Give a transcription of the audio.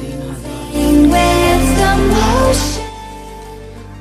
3000۔